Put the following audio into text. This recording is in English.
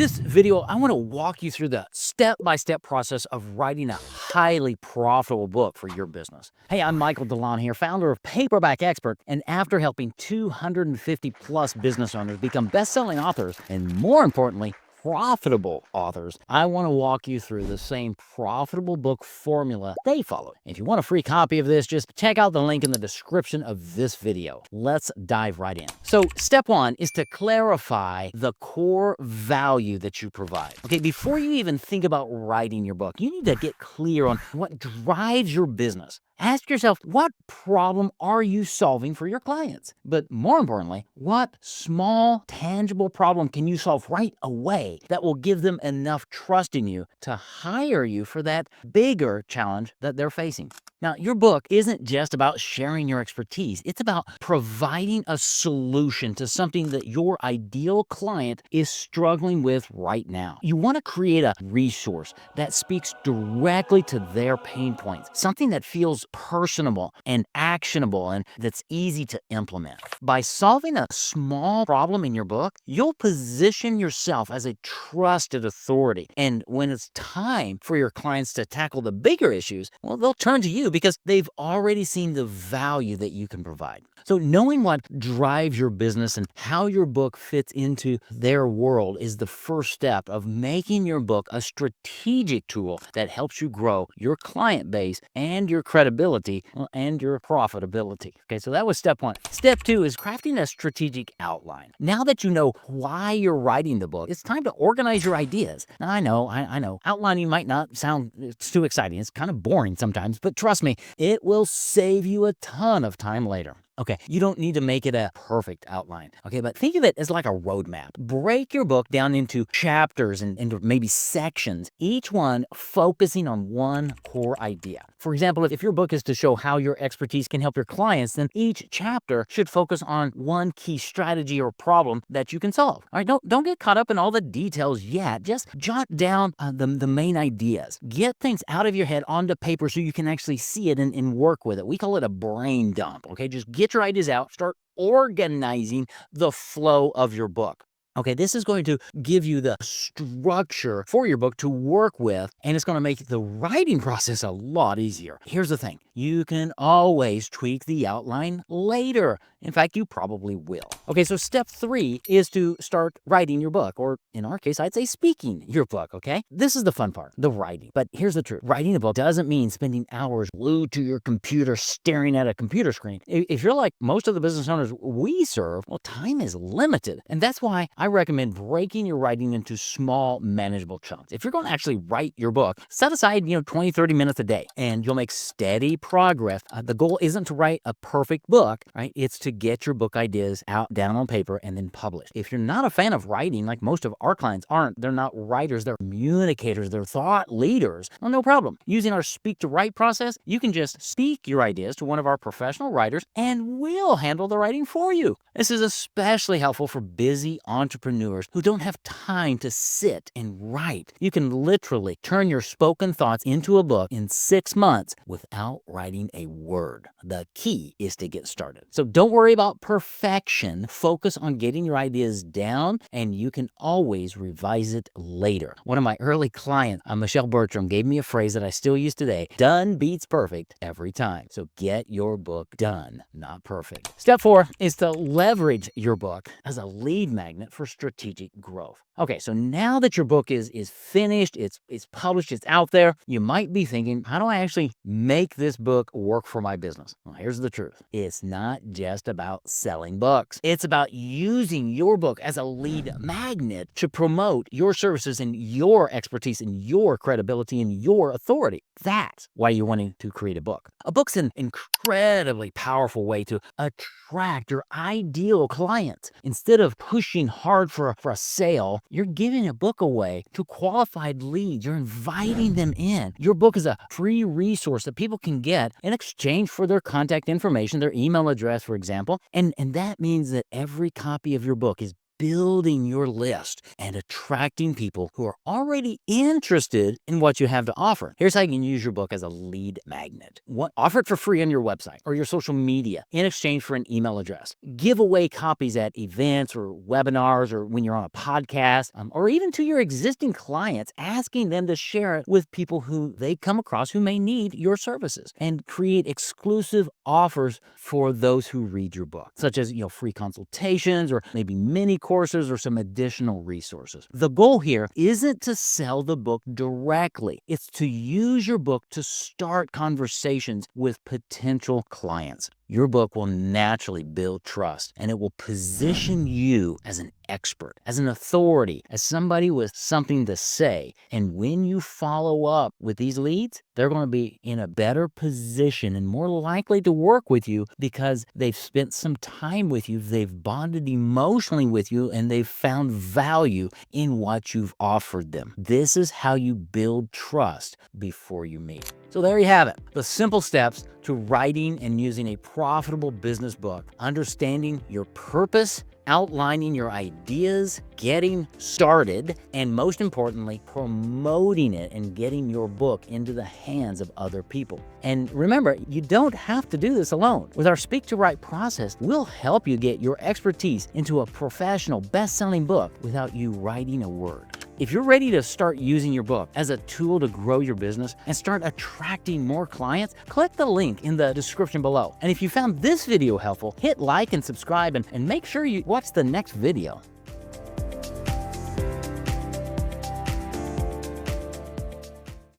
this video, I want to walk you through the step-by-step process of writing a highly profitable book for your business. Hey, I'm Michael DeLon here, founder of Paperback Expert, and after helping 250 plus business owners become best-selling authors, and more importantly, profitable authors, I want to walk you through the same profitable book formula they follow. If you want a free copy of this, just check out the link in the description of this video. Let's dive right in. So step one is to clarify the core value that you provide. Okay, before you even think about writing your book, you need to get clear on what drives your business. Ask yourself, what problem are you solving for your clients? But more importantly, what small, tangible problem can you solve right away that will give them enough trust in you to hire you for that bigger challenge that they're facing? Now, your book isn't just about sharing your expertise. It's about providing a solution to something that your ideal client is struggling with right now. You want to create a resource that speaks directly to their pain points, something that feels personable and actionable and that's easy to implement. By solving a small problem in your book, you'll position yourself as a trusted authority. And when it's time for your clients to tackle the bigger issues, well, they'll turn to you because they've already seen the value that you can provide. So knowing what drives your business and how your book fits into their world is the first step of making your book a strategic tool that helps you grow your client base and your credibility and your profitability. Okay, so that was step one. Step two is crafting a strategic outline. Now that you know why you're writing the book, it's time to organize your ideas. Now, I know. Outlining might not sound too exciting. It's kind of boring sometimes, but trust me, it will save you a ton of time later. Okay, you don't need to make it a perfect outline, okay, but think of it as like a roadmap. Break your book down into chapters and maybe sections, each one focusing on one core idea. For example, if your book is to show how your expertise can help your clients, then each chapter should focus on one key strategy or problem that you can solve. All right, don't get caught up in all the details yet. Just jot down the main ideas. Get things out of your head onto paper so you can actually see it and work with it. We call it a brain dump, okay? Just get your ideas out, start organizing the flow of your book. Okay, this is going to give you the structure for your book to work with, and it's going to make the writing process a lot easier. Here's the thing. You can always tweak the outline later. In fact, you probably will. Okay, so step three is to start writing your book, or in our case, I'd say speaking your book, okay? This is the fun part, the writing. But here's the truth. Writing a book doesn't mean spending hours glued to your computer staring at a computer screen. If you're like most of the business owners we serve, well, time is limited. And that's why I recommend breaking your writing into small, manageable chunks. If you're going to actually write your book, set aside, 20, 30 minutes a day, and you'll make steady progress. The goal isn't to write a perfect book, right? It's to get your book ideas out, down on paper, and then publish. If you're not a fan of writing, like most of our clients aren't, they're not writers, they're communicators, they're thought leaders, well, no problem. Using our speak to write process, you can just speak your ideas to one of our professional writers, and we'll handle the writing for you. This is especially helpful for busy entrepreneurs who don't have time to sit and write. You can literally turn your spoken thoughts into a book in 6 months without writing a word. The key is to get started. So don't worry about perfection. Focus on getting your ideas down, and you can always revise it later. One of my early clients, Michelle Bertram, gave me a phrase that I still use today: done beats perfect every time. So get your book done, not perfect. Step four is to leverage your book as a lead magnet for strategic growth. Okay, so now that your book is finished, it's published, it's out there, you might be thinking, how do I actually make this book work for my business? Well, here's the truth. It's not just about selling books. It's about using your book as a lead magnet to promote your services and your expertise and your credibility and your authority. That's why you're wanting to create a book. A book's an incredibly powerful way to attract your ideal clients. Instead of pushing hard for a sale, you're giving a book away to qualified leads. You're inviting them in. Your book is a free resource that people can get in exchange for their contact information, their email address, for example. And that means that every copy of your book is building your list and attracting people who are already interested in what you have to offer. Here's how you can use your book as a lead magnet. Offer it for free on your website or your social media in exchange for an email address. Give away copies at events or webinars or when you're on a podcast, or even to your existing clients, asking them to share it with people who they come across who may need your services, and create exclusive offers for those who read your book, such as, free consultations or maybe mini courses or some additional resources. The goal here isn't to sell the book directly. It's to use your book to start conversations with potential clients. Your book will naturally build trust, and it will position you as an expert, as an authority, as somebody with something to say. And when you follow up with these leads, they're going to be in a better position and more likely to work with you because they've spent some time with you, they've bonded emotionally with you, and they've found value in what you've offered them. This is how you build trust before you meet. So there you have it, the simple steps to writing and using a profitable business book: understanding your purpose, outlining your ideas, getting started, and most importantly, promoting it and getting your book into the hands of other people. And remember, you don't have to do this alone. With our Speak to Write process, we'll help you get your expertise into a professional, best-selling book without you writing a word. If you're ready to start using your book as a tool to grow your business and start attracting more clients, click the link in the description below. And if you found this video helpful, hit like and subscribe, and make sure you watch the next video.